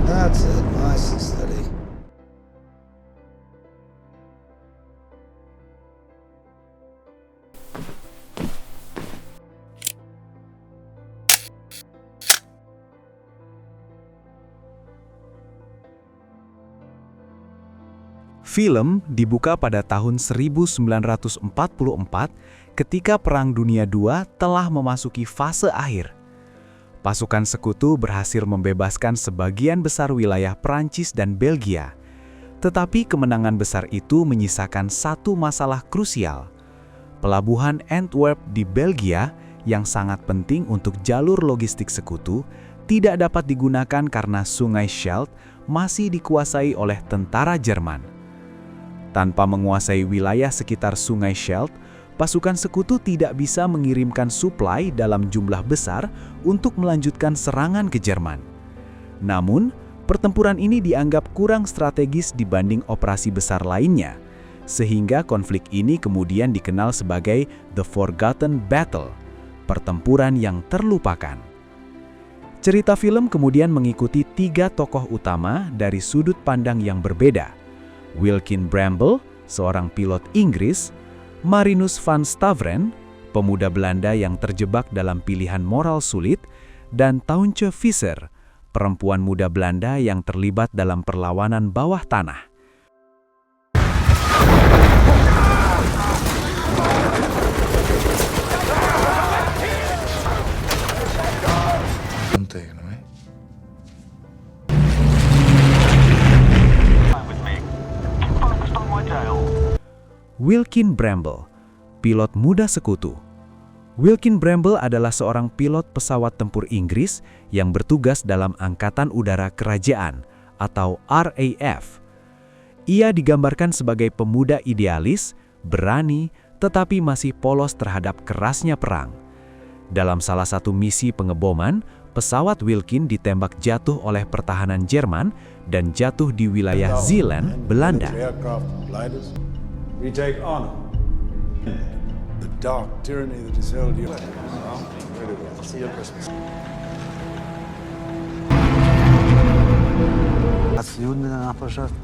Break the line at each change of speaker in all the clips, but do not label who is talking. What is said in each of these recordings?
That's it, nice and steady.
Film dibuka pada tahun 1944 ketika Perang Dunia II telah memasuki fase akhir. Pasukan sekutu berhasil membebaskan sebagian besar wilayah Prancis dan Belgia. Tetapi kemenangan besar itu menyisakan satu masalah krusial. Pelabuhan Antwerp di Belgia yang sangat penting untuk jalur logistik sekutu tidak dapat digunakan karena Sungai Scheldt masih dikuasai oleh tentara Jerman. Tanpa menguasai wilayah sekitar Sungai Scheldt, pasukan sekutu tidak bisa mengirimkan suplai dalam jumlah besar untuk melanjutkan serangan ke Jerman. Namun, pertempuran ini dianggap kurang strategis dibanding operasi besar lainnya, sehingga konflik ini kemudian dikenal sebagai The Forgotten Battle, pertempuran yang terlupakan. Cerita film kemudian mengikuti tiga tokoh utama dari sudut pandang yang berbeda. Wilkin Bramble, seorang pilot Inggris, Marinus van Staveren, pemuda Belanda yang terjebak dalam pilihan moral sulit, dan Tauntje Visser, perempuan muda Belanda yang terlibat dalam perlawanan bawah tanah. Wilkin Bramble, pilot muda sekutu. Wilkin Bramble adalah seorang pilot pesawat tempur Inggris yang bertugas dalam Angkatan Udara Kerajaan atau RAF. Ia digambarkan sebagai pemuda idealis, berani, tetapi masih polos terhadap kerasnya perang. Dalam salah satu misi pengeboman, pesawat Wilkin ditembak jatuh oleh pertahanan Jerman dan jatuh di wilayah Zeeland, Belanda.
We take honor. The dark tyranny that has held you. Very well. See you at Christmas.
Hast du Juden in der Nachbarschaft?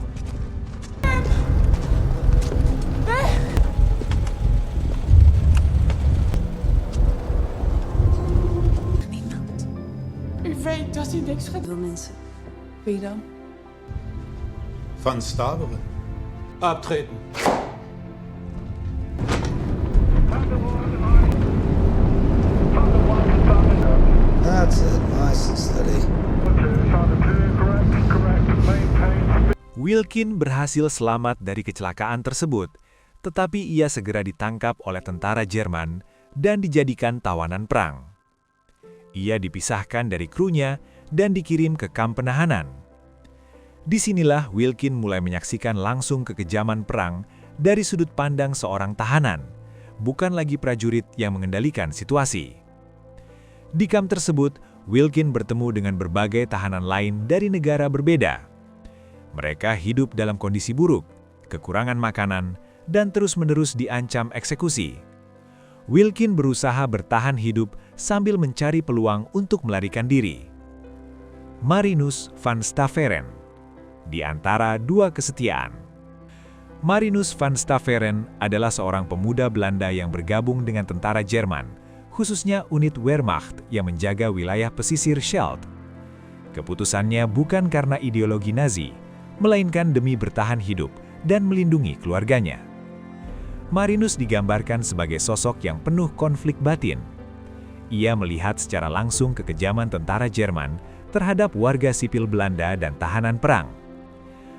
U weet dat hij niks gaat doen, mensen. Wie dan?
Van Staveren. Abtreten.
That's it, nice and steady.
Wilkin berhasil selamat dari kecelakaan tersebut, tetapi ia segera ditangkap oleh tentara Jerman dan dijadikan tawanan perang. Ia dipisahkan dari krunya dan dikirim ke kamp penahanan. Disinilah Wilkin mulai menyaksikan langsung kekejaman perang dari sudut pandang seorang tahanan, bukan lagi prajurit yang mengendalikan situasi. Di kamp tersebut, Wilkin bertemu dengan berbagai tahanan lain dari negara berbeda. Mereka hidup dalam kondisi buruk, kekurangan makanan, dan terus-menerus diancam eksekusi. Wilkin berusaha bertahan hidup sambil mencari peluang untuk melarikan diri. Marinus van Staveren, di antara dua kesetiaan. Marinus van Staveren adalah seorang pemuda Belanda yang bergabung dengan tentara Jerman, khususnya unit Wehrmacht yang menjaga wilayah pesisir Scheldt. Keputusannya bukan karena ideologi Nazi, melainkan demi bertahan hidup dan melindungi keluarganya. Marinus digambarkan sebagai sosok yang penuh konflik batin. Ia melihat secara langsung kekejaman tentara Jerman terhadap warga sipil Belanda dan tahanan perang.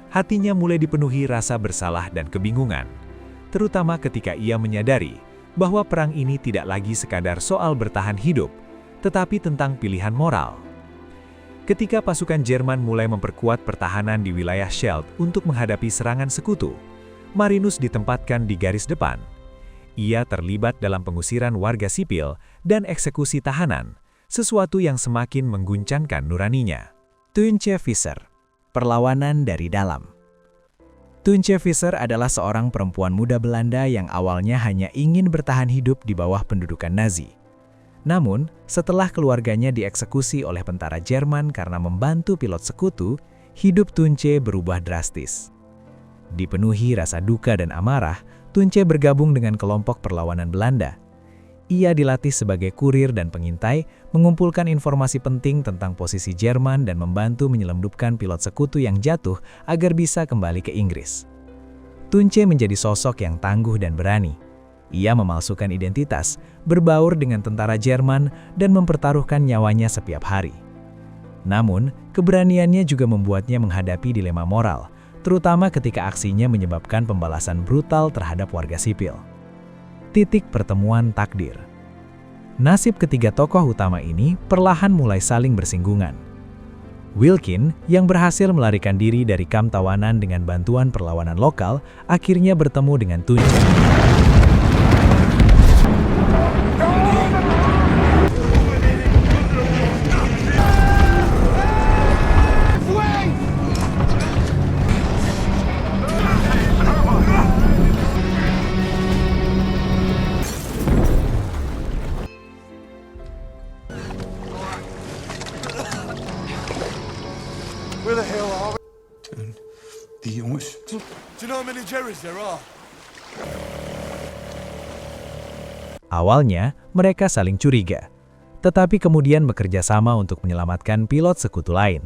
Hatinya mulai dipenuhi rasa bersalah dan kebingungan, terutama ketika ia menyadari bahwa perang ini tidak lagi sekadar soal bertahan hidup, tetapi tentang pilihan moral. Ketika pasukan Jerman mulai memperkuat pertahanan di wilayah Scheldt untuk menghadapi serangan sekutu, Marinus ditempatkan di garis depan. Ia terlibat dalam pengusiran warga sipil dan eksekusi tahanan, sesuatu yang semakin mengguncangkan nuraninya. Tauntje Visser, perlawanan dari dalam. Tauntje Visser adalah seorang perempuan muda Belanda yang awalnya hanya ingin bertahan hidup di bawah pendudukan Nazi. Namun, setelah keluarganya dieksekusi oleh tentara Jerman karena membantu pilot sekutu, hidup Tunce berubah drastis. Dipenuhi rasa duka dan amarah, Tunce bergabung dengan kelompok perlawanan Belanda. Ia dilatih sebagai kurir dan pengintai, mengumpulkan informasi penting tentang posisi Jerman dan membantu menyelundupkan pilot sekutu yang jatuh agar bisa kembali ke Inggris. Tunce menjadi sosok yang tangguh dan berani. Ia memalsukan identitas, berbaur dengan tentara Jerman, dan mempertaruhkan nyawanya setiap hari. Namun, keberaniannya juga membuatnya menghadapi dilema moral, terutama ketika aksinya menyebabkan pembalasan brutal terhadap warga sipil. Titik pertemuan takdir. Nasib ketiga tokoh utama ini perlahan mulai saling bersinggungan. Wilkin, yang berhasil melarikan diri dari kamp tawanan dengan bantuan perlawanan lokal, akhirnya bertemu dengan Tunce.
Where the hell are we?
Die jongens.
Do you know how many Jerrys there are?
Awalnya, mereka saling curiga, tetapi kemudian bekerja sama untuk menyelamatkan pilot sekutu lain.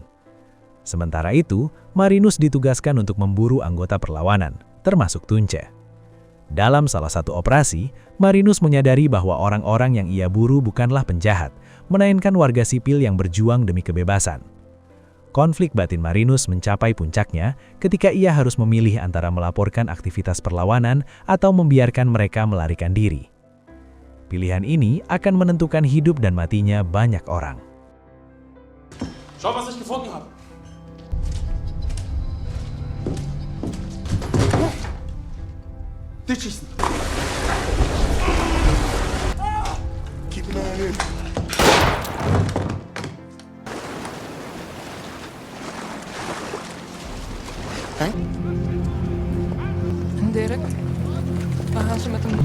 Sementara itu, Marinus ditugaskan untuk memburu anggota perlawanan, termasuk Tunce. Dalam salah satu operasi, Marinus menyadari bahwa orang-orang yang ia buru bukanlah penjahat, melainkan warga sipil yang berjuang demi kebebasan. Konflik batin Marinus mencapai puncaknya ketika ia harus memilih antara melaporkan aktivitas perlawanan atau membiarkan mereka melarikan diri. Pilihan ini akan menentukan hidup dan matinya banyak orang.
Schau, was ich gefunden habe.
Dich schießen. Keep an eye on him.
Dirk, waar gaan ze met hem?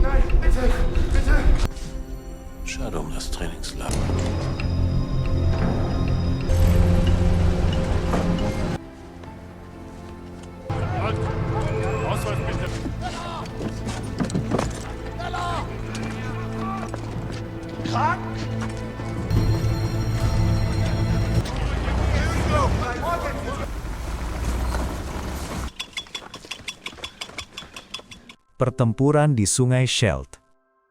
Nein, bitte, bitte.
Schade um das Trainingslager.
Ausweis bitte. Krank!
Pertempuran di Sungai Scheldt.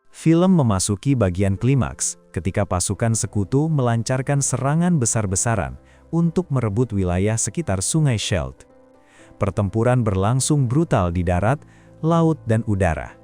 Film memasuki bagian klimaks ketika pasukan sekutu melancarkan serangan besar-besaran untuk merebut wilayah sekitar Sungai Scheldt. Pertempuran berlangsung brutal di darat, laut, dan udara.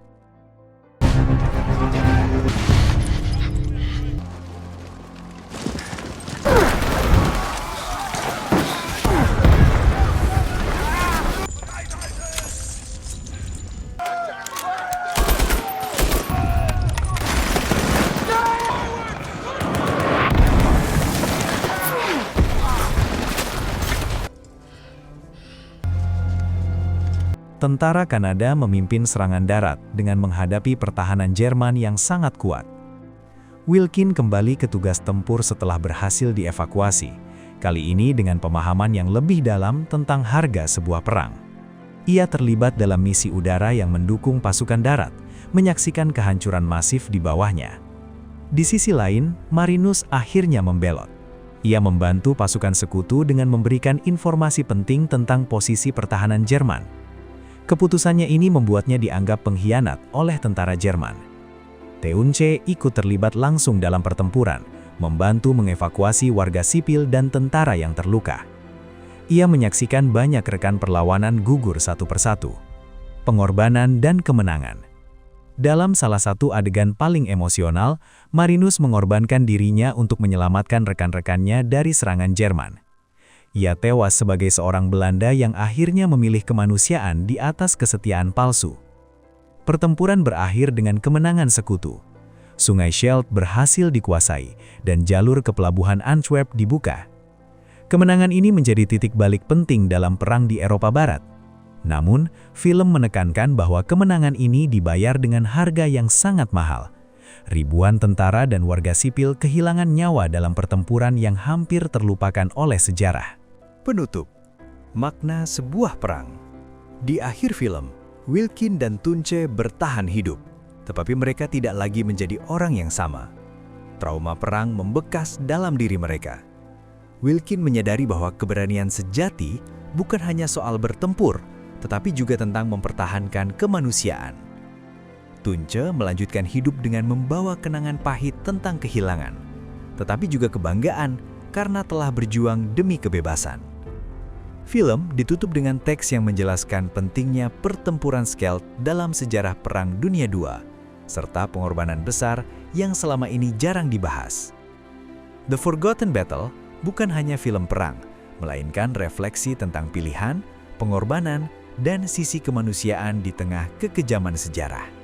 Tentara Kanada memimpin serangan darat dengan menghadapi pertahanan Jerman yang sangat kuat. Wilkin kembali ke tugas tempur setelah berhasil dievakuasi, kali ini dengan pemahaman yang lebih dalam tentang harga sebuah perang. Ia terlibat dalam misi udara yang mendukung pasukan darat, menyaksikan kehancuran masif di bawahnya. Di sisi lain, Marinus akhirnya membelot. Ia membantu pasukan sekutu dengan memberikan informasi penting tentang posisi pertahanan Jerman. Keputusannya ini membuatnya dianggap pengkhianat oleh tentara Jerman. Tunce ikut terlibat langsung dalam pertempuran, membantu mengevakuasi warga sipil dan tentara yang terluka. Ia menyaksikan banyak rekan perlawanan gugur satu persatu. Pengorbanan dan kemenangan. Dalam salah satu adegan paling emosional, Marinus mengorbankan dirinya untuk menyelamatkan rekan-rekannya dari serangan Jerman. Ia tewas sebagai seorang Belanda yang akhirnya memilih kemanusiaan di atas kesetiaan palsu. Pertempuran berakhir dengan kemenangan sekutu. Sungai Scheldt berhasil dikuasai dan jalur ke pelabuhan Antwerp dibuka. Kemenangan ini menjadi titik balik penting dalam perang di Eropa Barat. Namun, film menekankan bahwa kemenangan ini dibayar dengan harga yang sangat mahal. Ribuan tentara dan warga sipil kehilangan nyawa dalam pertempuran yang hampir terlupakan oleh sejarah.
Penutup, makna sebuah perang. Di akhir film, Wilkin dan Tunce bertahan hidup, tetapi mereka tidak lagi menjadi orang yang sama. Trauma perang membekas dalam diri mereka. Wilkin menyadari bahwa keberanian sejati bukan hanya soal bertempur, tetapi juga tentang mempertahankan kemanusiaan. Tunce melanjutkan hidup dengan membawa kenangan pahit tentang kehilangan, tetapi juga kebanggaan karena telah berjuang demi kebebasan. Film ditutup dengan teks yang menjelaskan pentingnya pertempuran Scheldt dalam sejarah Perang Dunia II, serta pengorbanan besar yang selama ini jarang dibahas. The Forgotten Battle bukan hanya film perang, melainkan refleksi tentang pilihan, pengorbanan, dan sisi kemanusiaan di tengah kekejaman sejarah.